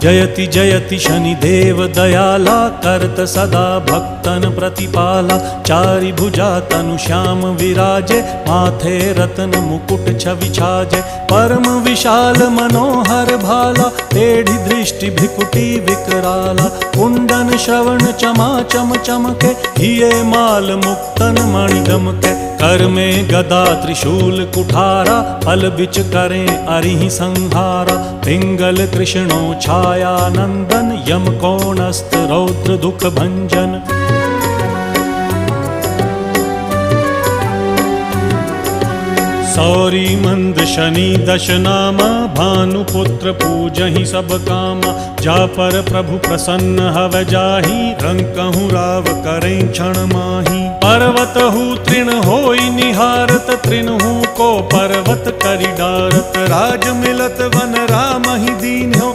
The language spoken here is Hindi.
जयति जयति शनिदेव दयाला, करत सदा भक्तन प्रतिपाला। चारि भुजा तनु श्याम विराजे, माथे रत्न मुकुट छवि छाजे। परम विशाल मनोहर भाला, टेढ़ी दृष्टि भृकुटी विकराला। कुंडन श्रवण चमा चम चमके, हिये माल मुक्तन मणि दमके। कर में गदा त्रिशूल कुठारा, फल बिच करें अरिहि संहारा। पिंगल कृष्णो छाया नंदन, यम कोणस्थ रौद्र दुख भंजन। सौरी मंद शनि दश नामा, भानुपुत्र पूजहि सब कामा। जा पर प्रभु प्रसन्न हव जाहि, रंकहु राव करें क्षण माहि। पर्वत हु तृण होई निहारत, तृणहु को पर्वत करि डारत। राज मिलत वन राम ही दीन हो,